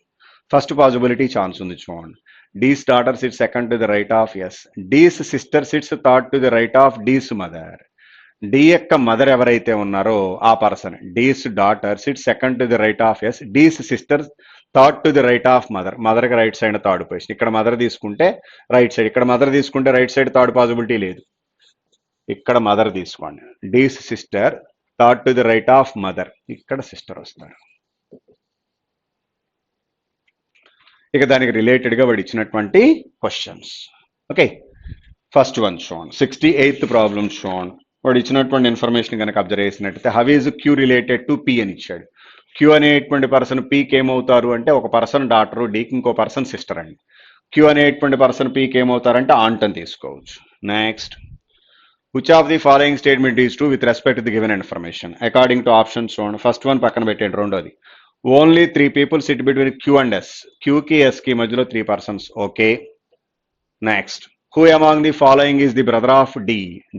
ఫస్ట్ పాసిబిలిటీ ఛాన్స్ ఉంది చూడండి. D's daughter sits second to the right of S. D's sister sits third to the right of D's mother. D యొక్క మదర్ ఎవరైతే ఉన్నారో ఆ person, D's daughter sit second to the right of S, D's sister third to the right of mother, mother కి right side third position. ఇక్కడ mother తీసుకుంటే right side, ఇక్కడ mother తీసుకుంటే right side third possibility లేదు. ఇక్కడ mother తీసుకోండి, డీస్ sister third to the right of mother, ఇక్కడ sister వస్తారు. ఇక దానికి రిలేటెడ్ గా వాడు ఇచ్చినటువంటి questions. Okay, first one shown 68th problem shown. వాడు ఇచ్చినటువంటి ఇన్ఫర్మేషన్ కనుక అబ్జర్వ్ చేసినట్టయితే how is queue related to P అని ఇచ్చాడు. క్యూ అనేటువంటి పర్సన్ పీకి ఏమవుతారు అంటే ఒక పర్సన్ డాటర్, డీకి ఇంకో పర్సన్ సిస్టర్ అండి. క్యూ అనేటువంటి పర్సన్ పీకి ఏమవుతారంటే ఆంట్ అని తీసుకోవచ్చు. Next, which of the following statement is true with respect to the given information according to options shown. First one పక్కన పెట్టండి. రెండోది, only 3 people sit between Q and S. Q కి S కి మధ్యలో 3 persons. Okay. Next, who among the following is the brother of D?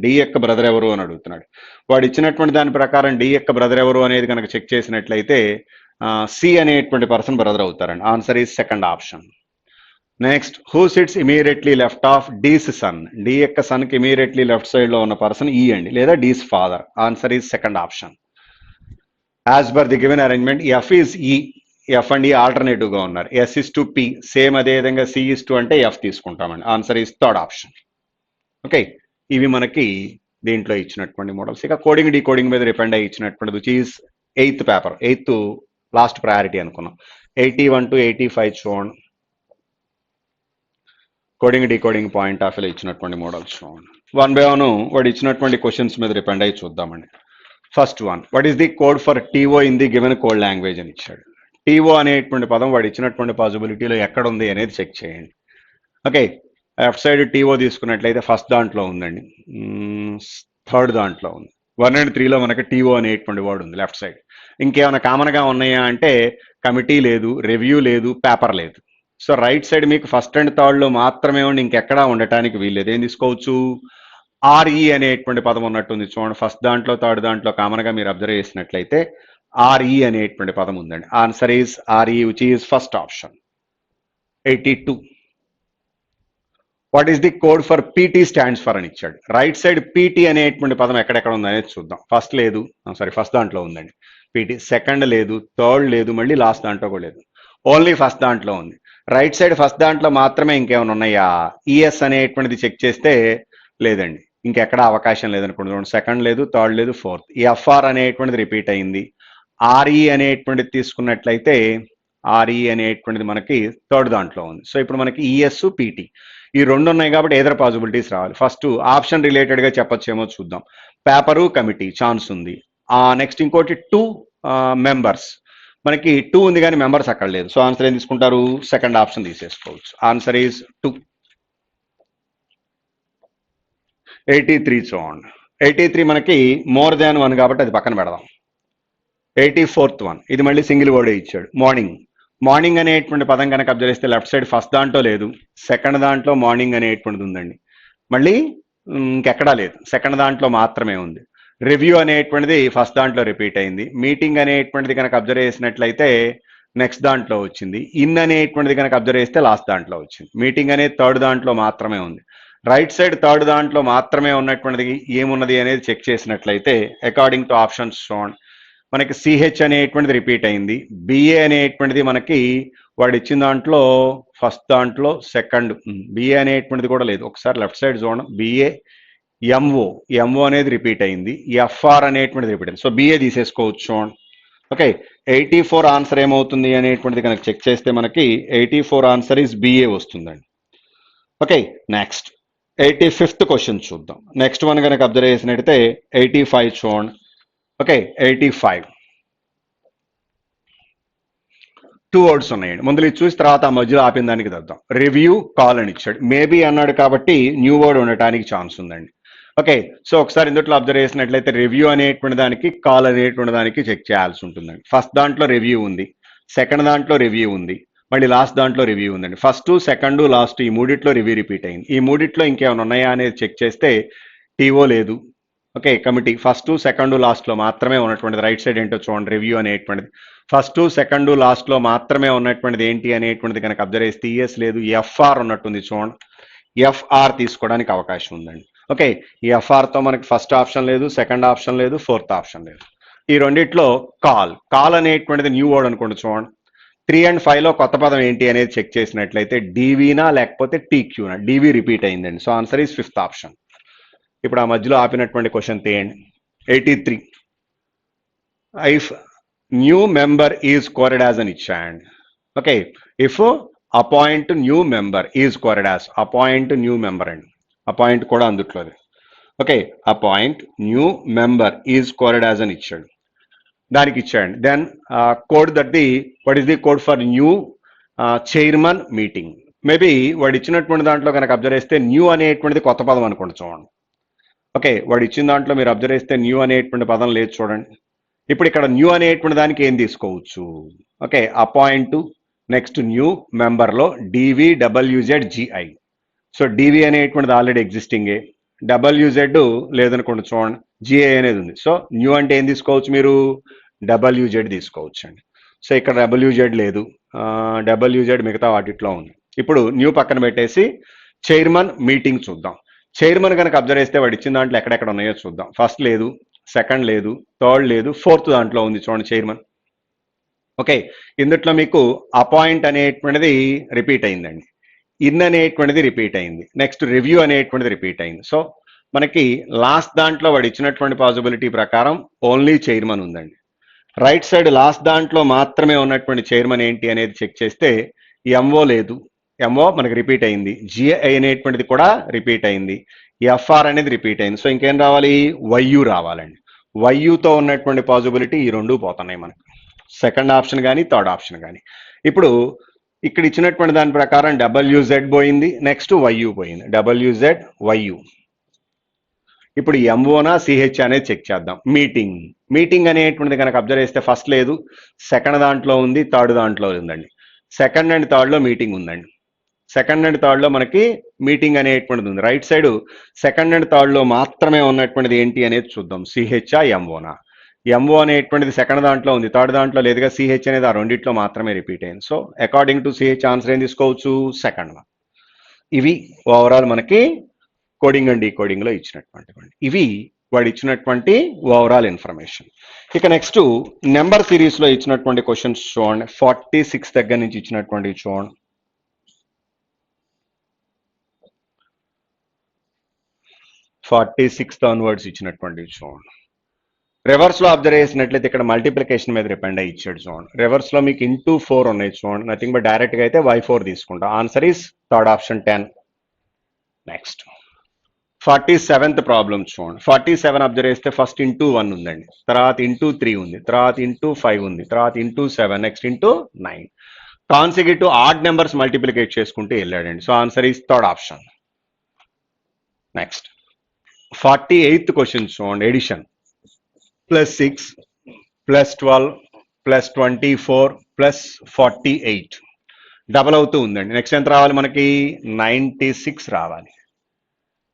D యొక్క brother ఎవరు అని అడుగుతున్నాడు. వాడు ఇచ్చినటువంటి దాని ప్రకారం D యొక్క బ్రదర్ ఎవరు అనేది కనుక చెక్ చేసినట్లయితే C అనేటువంటి పర్సన్ బ్రదర్ అవుతారండి. Answer is second option. Next, who sits immediately left of D's son? D యొక్క సన్ కి ఇమీడియట్లీ లెఫ్ట్ సైడ్ లో ఉన్న పర్సన్ ఈ అండి, లేదా D's father. Answer is second option. As per the given arrangement F is E, F and E alternative గా ఉన్నారు. S is to P, same అదే విధంగా సి ఇస్ టు అంటే F తీసుకుంటామండి. Answer is third option. Okay, ఇవి మనకి దీంట్లో ఇచ్చినటువంటి మోడల్స్. ఇక కోడింగ్ డీకోడింగ్ మీద డిపెండ్ అయ్యి ఇచ్చినటువంటి which is 8th paper, 8th last priority అనుకున్నాం. 81 to 85 చూడండి. కోడింగ్ డీకోడింగ్ పాయింట్ ఆఫ్ వ్యూలో ఇచ్చినటువంటి మోడల్స్ చూడండి. 1 by 1 వాడు ఇచ్చినటువంటి క్వశ్చన్స్ మీద డిపెండ్ అయ్యి చూద్దామండి. First one, what is the code for TO in the given code language అని ఇచ్చాడు. టీఓ అనేటువంటి పదం వాడు ఇచ్చినటువంటి పాసిబిలిటీలో ఎక్కడ ఉంది అనేది చెక్ చేయండి. ఓకే, లెఫ్ట్ సైడ్ టీఓ తీసుకున్నట్లయితే ఫస్ట్ దాంట్లో ఉందండి, థర్డ్ దాంట్లో ఉంది. 1 and 3లో మనకి టీఓ అనేటువంటి వర్డ్ ఉంది లెఫ్ట్ సైడ్. ఇంకేమైనా కామన్గా ఉన్నాయా అంటే కమిటీ లేదు, రివ్యూ లేదు, పేపర్ లేదు. సో రైట్ సైడ్ మీకు ఫస్ట్ అండ్ థర్డ్ లో మాత్రమే ఉండి ఇంకెక్కడా ఉండటానికి వీల్లేదు. ఏం తీసుకోవచ్చు? ఆర్ఈ అనేటువంటి పదం ఉన్నట్టుంది చూడండి. ఫస్ట్ దాంట్లో థర్డ్ దాంట్లో కామన్ గా మీరు అబ్జర్వ్ చేసినట్లయితే ఆర్ఈ అనేటువంటి పదం ఉందండి. Answer is R E which is first option. 82, what is the code for PT stands for అని ఇచ్చాడు. రైట్ సైడ్ పీటీ అనేటువంటి పదం ఎక్కడెక్కడ ఉంది అనేది చూద్దాం. ఫస్ట్ లేదు, ఫస్ట్ దాంట్లో ఉందండి పీటీ, సెకండ్ లేదు, థర్డ్ లేదు, మళ్ళీ లాస్ట్ దాంట్లో కూడా లేదు, ఓన్లీ ఫస్ట్ దాంట్లో ఉంది. రైట్ సైడ్ ఫస్ట్ దాంట్లో మాత్రమే ఇంకేమైనా ఉన్నాయా? ఈఎస్ అనేటువంటిది చెక్ చేస్తే లేదండి, ఇంకెక్కడ అవకాశం లేదనుకుంటున్నాను. సెకండ్ లేదు, థర్డ్ లేదు, ఫోర్త్. ఎఫ్ఆర్ అనేటువంటిది రిపీట్ అయింది. ఆర్ఈ అనేటువంటిది తీసుకున్నట్లయితే ఆర్ఈ అనేటువంటిది మనకి థర్డ్ దాంట్లో ఉంది. సో ఇప్పుడు మనకి ఈఎస్ పీటీ ఈ రెండు ఉన్నాయి కాబట్టి ఏదర్ పాసిబిలిటీస్ రావాలి. ఫస్ట్ ఆప్షన్ రిలేటెడ్ గా చెప్పొచ్చేమో చూద్దాం. పేపరు కమిటీ ఛాన్స్ ఉంది. నెక్స్ట్ ఇంకోటి 2 మెంబర్స్, మనకి 2 ఉంది కానీ మెంబర్స్ అక్కడ లేదు. సో ఆన్సర్ ఏం తీసుకుంటారు? సెకండ్ ఆప్షన్ తీసేసుకోవచ్చు. Answer is 2. 83 చూడండి. 83 మనకి మోర్ దాన్ 1 కాబట్టి అది పక్కన పెడదాం. 84th వన్, ఇది మళ్ళీ సింగిల్ వర్డ్ ఇచ్చాడు. మార్నింగ్. మార్నింగ్ అనేటువంటి పదం కనుక అబ్జర్వ్ చేస్తే లెఫ్ట్ సైడ్ ఫస్ట్ దాంట్లో లేదు, సెకండ్ దాంట్లో మార్నింగ్ అనేటువంటిది ఉందండి, మళ్ళీ ఇంకెక్కడా లేదు, సెకండ్ దాంట్లో మాత్రమే ఉంది. రివ్యూ అనేటువంటిది ఫస్ట్ దాంట్లో రిపీట్ అయింది. మీటింగ్ అనేటువంటిది కనుక అబ్జర్వ్ చేసినట్లయితే నెక్స్ట్ దాంట్లో వచ్చింది. ఇన్ అనేటువంటిది కనుక అబ్జర్వ్ చేస్తే లాస్ట్ దాంట్లో వచ్చింది. మీటింగ్ అనేది థర్డ్ దాంట్లో మాత్రమే ఉంది. రైట్ సైడ్ థర్డ్ దాంట్లో మాత్రమే ఉన్నటువంటిది ఏమున్నది అనేది చెక్ చేసినట్లయితే అకార్డింగ్ టు ఆప్షన్స్ షోన్ మనకి సిహెచ్ అనేటువంటిది రిపీట్ అయింది. బిఏ అనేటువంటిది మనకి వాడు ఇచ్చిన దాంట్లో ఫస్ట్ దాంట్లో సెకండ్, బిఏ అనేటువంటిది కూడా లేదు. ఒకసారి లెఫ్ట్ సైడ్ చూడండి. బిఏ ఎంఓ అనేది రిపీట్ అయింది. ఎఫ్ఆర్ అనేటువంటిది రిపీట్ అయింది. సో బిఏ తీసేసుకోవచ్చు. ఓకే, 84 ఆన్సర్ ఏమవుతుంది అనేటువంటిది కనుక చెక్ చేస్తే మనకి 84 ఆన్సర్ ఈజ్ బిఏ వస్తుందండి. ఓకే, నెక్స్ట్ 85th క్వశ్చన్ చూద్దాం. నెక్స్ట్ వన్ కనుక అబ్జర్వ్ చేసినట్టయితే 85 చూడండి. ఓకే, 85 2 వర్డ్స్ ఉన్నాయండి. ముందు ఇది చూసి తర్వాత ఆ మధ్యలో ఆపిన దానికి తెద్దాం. రివ్యూ కాల్ అని ఇచ్చాడు. మేబీ అన్నాడు కాబట్టి న్యూ వర్డ్ ఉండటానికి ఛాన్స్ ఉందండి. ఓకే, సో ఒకసారి ఇందులో అబ్జర్వ్ చేసినట్లయితే రివ్యూ అనేటువంటి దానికి కాల్ అనేటువంటి దానికి చెక్ చేయాల్సి ఉంటుందండి. ఫస్ట్ దాంట్లో రివ్యూ ఉంది, సెకండ్ దాంట్లో రివ్యూ ఉంది, మళ్ళీ లాస్ట్ దాంట్లో రివ్యూ ఉందండి. ఫస్ట్, సెకండ్, లాస్ట్ ఈ మూడిట్లో రివ్యూ రిపీట్ అయింది. ఈ మూడిట్లో ఇంకేమైనా ఉన్నాయా అనేది చెక్ చేస్తే టీఓ లేదు. Okay, committee first, second, last లో మాత్రమే ఉన్నటువంటిది. రైట్ సైడ్ ఏంటో చూడండి. రివ్యూ అనేటువంటిది ఫస్ట్, సెకండ్, లాస్ట్ లో మాత్రమే ఉన్నటువంటిది ఏంటి అనేటువంటిది కనుక అబ్జర్వ్ చేస్తే ఈఎస్ లేదు, ఎఫ్ఆర్ ఉన్నట్టుంది చూడండి. ఎఫ్ఆర్ తీసుకోవడానికి అవకాశం ఉందండి. ఓకే, ఈ ఎఫ్ఆర్తో మనకి ఫస్ట్ ఆప్షన్ లేదు, సెకండ్ ఆప్షన్ లేదు, ఫోర్త్ ఆప్షన్ లేదు. ఈ రెండిట్లో కాల్ అనేటువంటిది న్యూ వర్డ్ అనుకోండి. చూడండి 3 and 5లో కొత్త పదం ఏంటి అనేది చెక్ చేసినట్లయితే డీవీనా లేకపోతే టీక్యూనా. డీవీ రిపీట్ అయిందండి. So answer is fifth option. ఇప్పుడు ఆ మధ్యలో ఆపినటువంటి క్వశ్చన్ తీయండి. 83. If new member is coded as అని ఇచ్చాండి. Okay, if appoint new member is coded as, appoint new member అండి, అపాయింట్ కూడా అందుట్లోది. Okay, appoint new member is coded as అని ఇచ్చాడు, దానికి ఇచ్చాడు. Then code that the what is the code for new chairman meeting. Maybe వాడు ఇచ్చినటువంటి దాంట్లో కనుక అబ్జర్వ్ చేస్తే న్యూ అనేటువంటిది కొత్త పదం అనుకోండి. చూడండి, ఓకే, వాడు ఇచ్చిన దాంట్లో మీరు అబ్జర్వ్ చేస్తే న్యూ అనేటువంటి పదం లేదు. చూడండి, ఇప్పుడు ఇక్కడ న్యూ అనేటువంటి దానికి ఏం తీసుకోవచ్చు? ఓకే, అపాయింట్ నెక్స్ట్ న్యూ మెంబర్లో DVWZGI. సో డివి అనేటువంటిది ఆల్రెడీ ఎగ్జిస్టింగే, WZ లేదనుకోండి. చూడండి, GI అనేది ఉంది. సో న్యూ అంటే ఏం తీసుకోవచ్చు మీరు? WZ తీసుకోవచ్చు అండి. సో ఇక్కడ WZ లేదు, WZ మిగతా వాటిట్లో ఉంది. ఇప్పుడు న్యూ పక్కన పెట్టేసి చైర్మన్ మీటింగ్ చూద్దాం. చైర్మన్ కనుక అబ్జర్వ్ చేస్తే వాడు ఇచ్చిన దాంట్లో ఎక్కడెక్కడ ఉన్నాయో చూద్దాం. ఫస్ట్ లేదు, సెకండ్ లేదు, థర్డ్ లేదు, ఫోర్త్ దాంట్లో ఉంది. చూడండి చైర్మన్. ఓకే, ఇందుట్లో మీకు అపాయింట్ అనేటువంటిది రిపీట్ అయిందండి, ఇన్ అనేటువంటిది రిపీట్ అయింది, నెక్స్ట్ రివ్యూ అనేటువంటిది రిపీట్ అయింది. సో మనకి లాస్ట్ దాంట్లో వాడు ఇచ్చినటువంటి పాసిబిలిటీ ప్రకారం ఓన్లీ చైర్మన్ ఉందండి. రైట్ సైడ్ లాస్ట్ దాంట్లో మాత్రమే ఉన్నటువంటి చైర్మన్ ఏంటి అనేది చెక్ చేస్తే ఎంఓ లేదు, ఎంఓ మనకి రిపీట్ అయింది, జిఐ అనేటువంటిది కూడా రిపీట్ అయింది, ఎఫ్ఆర్ అనేది రిపీట్ అయింది. సో ఇంకేం రావాలి? వైయు రావాలండి. వైయుతో ఉన్నటువంటి పాసిబిలిటీ ఈ రెండు పోతున్నాయి మనకు, సెకండ్ ఆప్షన్ కానీ థర్డ్ ఆప్షన్ కానీ. ఇప్పుడు ఇక్కడ ఇచ్చినటువంటి దాని ప్రకారం WZ పోయింది, నెక్స్ట్ వైయు పోయింది, WZ వైయు. ఇప్పుడు ఎంఓనా సిహెచ్ అనేది చెక్ చేద్దాం. మీటింగ్ అనేటువంటిది కనుక అబ్జర్వ్ చేస్తే ఫస్ట్ లేదు, సెకండ్ దాంట్లో ఉంది, థర్డ్ దాంట్లో ఉందండి. సెకండ్ అండ్ థర్డ్లో మీటింగ్ ఉందండి. సెకండ్ అండ్ థర్డ్లో మనకి మీటింగ్ అనేటువంటిది ఉంది. రైట్ సైడ్ సెకండ్ అండ్ థర్డ్లో మాత్రమే ఉన్నటువంటిది ఏంటి అనేది చూద్దాం. సిహెచ్ఆ ఎంఓనా? ఎంఓ అనేటువంటిది సెకండ్ దాంట్లో ఉంది, థర్డ్ దాంట్లో లేదుగా. సిహెచ్ అనేది ఆ రెండిట్లో మాత్రమే రిపీట్ అయింది. So according to CH answer ఏం తీసుకోవచ్చు? Second one. ఇవి ఓవరాల్ మనకి కోడింగ్ అండ్ డీకోడింగ్ లో ఇచ్చినటువంటి, ఇవి వాడు ఇచ్చినటువంటి ఓవరాల్ ఇన్ఫర్మేషన్. ఇక నెక్స్ట్ నెంబర్ సిరీస్ లో ఇచ్చినటువంటి క్వశ్చన్స్ చూడండి. 46 దగ్గర నుంచి ఇచ్చినటువంటి చూడండి. 46 ఆన్వర్డ్స్ ఇచ్చినటువంటి చూడండి. రివర్స్ లో అబ్జర్వ్ చేసినట్లయితే ఇక్కడ మల్టిప్లికేషన్ మీద డిపెండ్ అయ్యి ఇచ్చాడు. చూడండి, రివర్స్ లో మీకు ఇంటూ 4 ఉన్నాయి. చూడండి, నథింగ్ బట్ డైరెక్ట్ గా అయితే Y4 తీసుకుంటాం. Answer is third option 10. Next 47th problem చూడండి. 47 అబ్జర్వ్ చేస్తే ఫస్ట్ ఇంటూ 1 ఉందండి, తర్వాత ఇంటూ 3 ఉంది, తర్వాత ఇంటూ 5 ఉంది, తర్వాత into 7, next into 9. Consecutive odd numbers multiplicate చేసుకుంటూ వెళ్ళాడండి. So answer is third option. Next 48th question చూడండి. ఎడిషన్ +6 +12 +24 +48 డబల్ అవుతూ ఉందండి. నెక్స్ట్ ఎంత రావాలి మనకి? 96 రావాలి.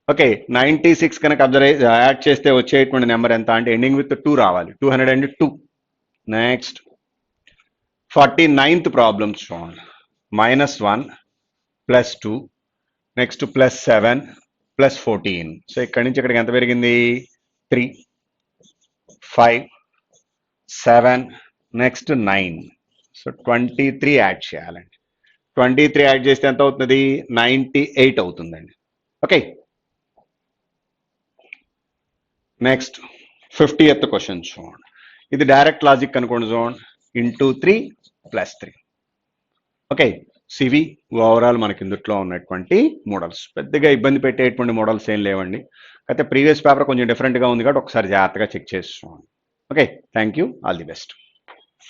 ఓకే, 96 కనుక అబ్జర్వ్ యాడ్ చేస్తే వచ్చేటువంటి నెంబర్ ఎంత అంటే ఎండింగ్ విత్ 2 రావాలి, 202. నెక్స్ట్ 49th ప్రాబ్లమ్ చూడండి. -1 +2 నెక్స్ట్ +7 +14. సో ఇక్కడి నుంచి ఇక్కడికి ఎంత పెరిగింది? 3 5 7 నెక్స్ట్ 9. సో 23 యాడ్ చేయాలండి. 23 యాడ్ చేస్తే ఎంత అవుతుంది? 98 అవుతుందండి. ఓకే, నెక్స్ట్ 50th క్వశ్చన్ చూడండి. ఇది డైరెక్ట్ లాజిక్ అనుకోండి. చూడండి, ఇంటూ 3 +3. ఓకే, సివి ఓవరాల్ మనకి ఇందుట్లో ఉన్నటువంటి మోడల్స్ పెద్దగా ఇబ్బంది పెట్టేటువంటి మోడల్స్ ఏం లేవండి. అయితే ప్రీవియస్ పేపర్ కొంచెం డిఫరెంట్గా ఉంది కాబట్టి ఒకసారి జాగ్రత్తగా చెక్ చేసి చూడండి. Okay, thank you, all the best.